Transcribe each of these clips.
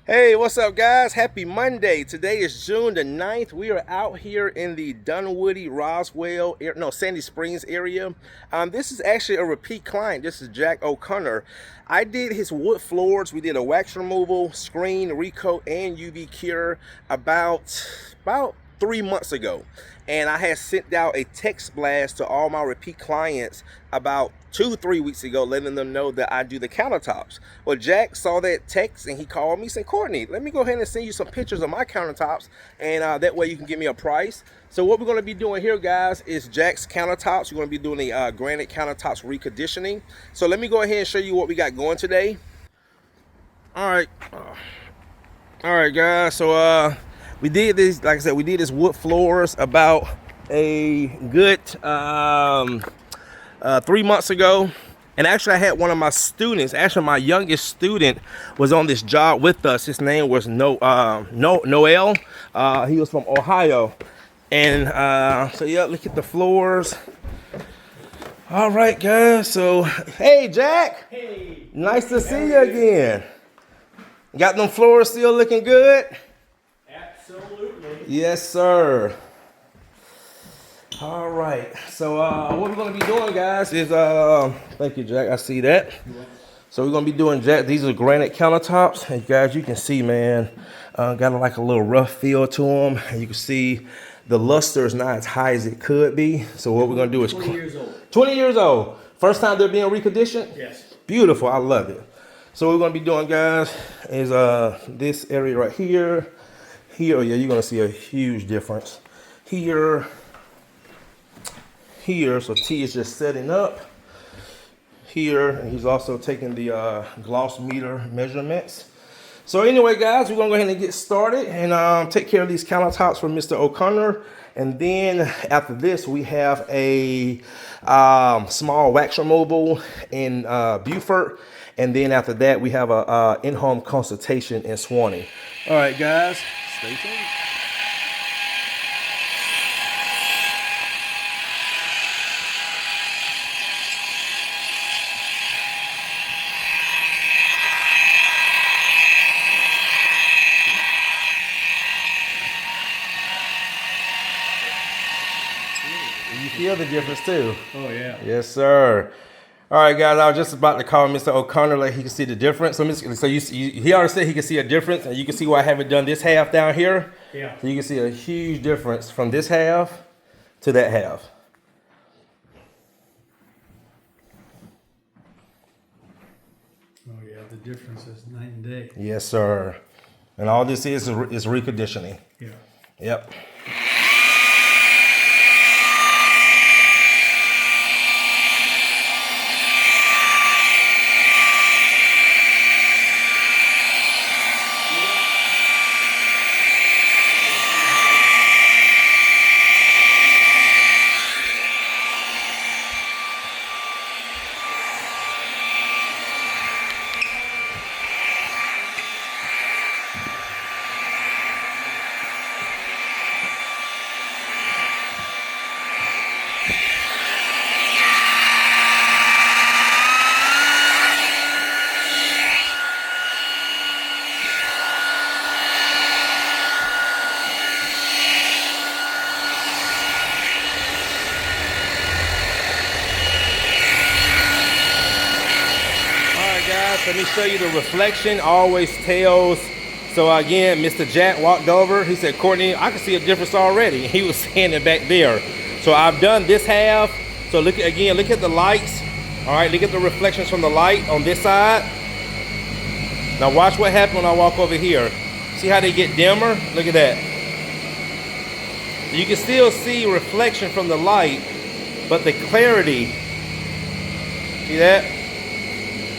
Hey, what's up, guys? Happy Monday. Today is June the 9th. We are out here in the Dunwoody, Roswell, Sandy Springs area. This is actually a repeat client. This is Jack O'Connor. I did his wood floors. We did a wax removal, screen, recoat, and UV cure about 3 months ago. And I had sent out a text blast to all my repeat clients about 2-3 weeks ago, letting them know that I do the countertops. Well, Jack saw that text and he called me and said, Courtney, let me go ahead and send you some pictures of my countertops, and that way you can give me a price. So what we're going to be doing here, guys, is Jack's countertops. We're going to be doing the Granite Countertops Reconditioning. So let me go ahead and show you what we got going today. All right, guys. So we did this, like I said, we did this wood floors about a good 3 months ago. And actually I had one of my students, actually my youngest student, was on this job with us. His name was Noel. He was from Ohio. And so yeah, look at the floors. All right, guys. So hey, Jack. Hey. Nice to see you again. Got them floors still looking good? Absolutely. Yes, sir. All right. So what we're gonna be doing, guys, is thank you, Jack. I see that. So we're gonna be doing, Jack, these are granite countertops. And guys, you can see, man, got like a little rough feel to them. And you can see the luster is not as high as it could be. So what we're gonna do is 20 years old. 20 years old. First time they're being reconditioned? Yes. Beautiful. I love it. So what we're gonna be doing, guys, is this area right here. Here, oh yeah, you're gonna see a huge difference. Here, so T is just setting up here, and he's also taking the gloss meter measurements. So anyway, guys, we're gonna go ahead and get started and take care of these countertops for Mr. O'Connor. And then after this, we have a small wax removal in Beaufort. And then after that, we have a in-home consultation in Swanee. All right, guys, stay tuned. You feel the difference too. Oh, yeah. Yes, sir. All right, guys. I was just about to call Mr. O'Connor like he can see the difference. So he already said he can see a difference, and you can see why I haven't done this half down here. Yeah. So you can see a huge difference from this half to that half. Oh, yeah. The difference is night and day. Yes, sir. And all this is reconditioning. Yeah. Yep. Let me show you the reflection. Always tells. So again, Mr. Jack walked over. He said, Courtney, I can see a difference already. He was standing back there. So I've done this half. So look at the lights. All right, look at the reflections from the light on this side. Now watch what happens when I walk over here. See how they get dimmer? Look at that. You can still see reflection from the light, but the clarity, see that?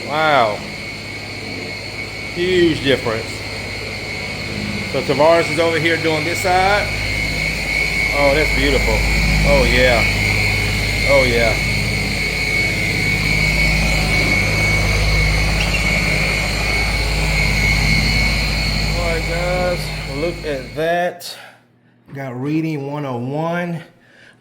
Wow. Huge difference. So Tavares is over here doing this side. Oh, that's beautiful. Oh yeah. Oh yeah. All right, guys, look at that. Got reading 101.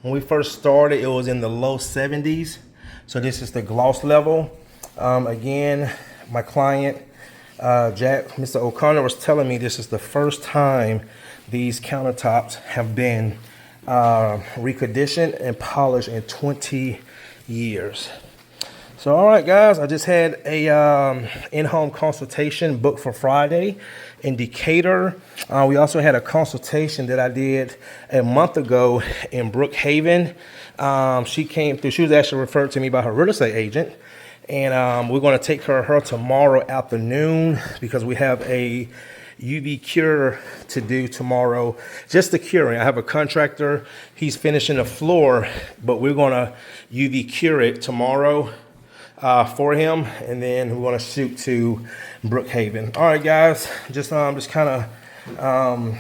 When we first started, it was in the low 70s. So this is the gloss level. Again, my client Jack, Mr. O'Connor was telling me this is the first time these countertops have been reconditioned and polished in 20 years. So, all right, guys, I just had a in-home consultation booked for Friday in Decatur. We also had a consultation that I did a month ago in Brookhaven. She came through. She was actually referred to me by her real estate agent. And we're going to take care of her tomorrow afternoon because we have a UV cure to do tomorrow. Just the curing. I have a contractor. He's finishing the floor, but we're going to UV cure it tomorrow for him, and then we're going to shoot to Brookhaven. All right, guys. Just kind of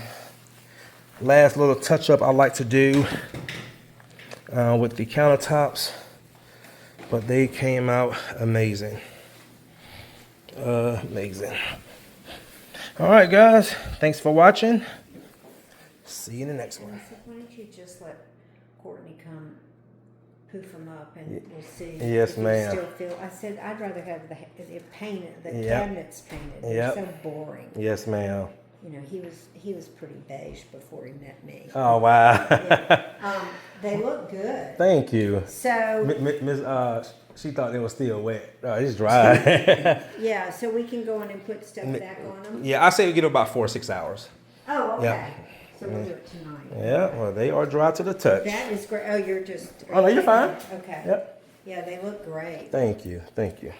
last little touch up I like to do with the countertops. But they came out amazing. Amazing. All right, guys. Thanks for watching. See you in the next one. I said, why don't you just let Courtney come poof them up and we'll see. Yes, if you ma'am. Still feel. I said I'd rather have it painted, the Yep. cabinets painted. They're Yep. so boring. Yes, ma'am. You know, he was pretty beige before he met me. Oh, wow. Yeah. They look good. Thank you. So Miss, she thought they were still wet. It's dry. yeah, so we can go in and put stuff back on them. Yeah, I say we get about 4 or 6 hours. Oh, okay. Yeah. So we'll do it tonight. Yeah, well, they are dry to the touch. That is great. Oh, you're just. Oh, no, you're fine. Okay. Yep. Yeah, they look great. Thank you. Thank you.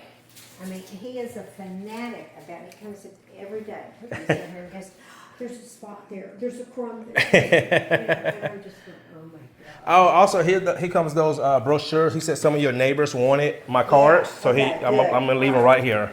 I mean, he is a fanatic about it. He comes in every day. He comes in here and goes, there's a spot there. There's a crumb there. And I'm just going, oh my God. Oh, also here comes those brochures. He said some of your neighbors wanted my cards, so Okay, I'm gonna leave them right here.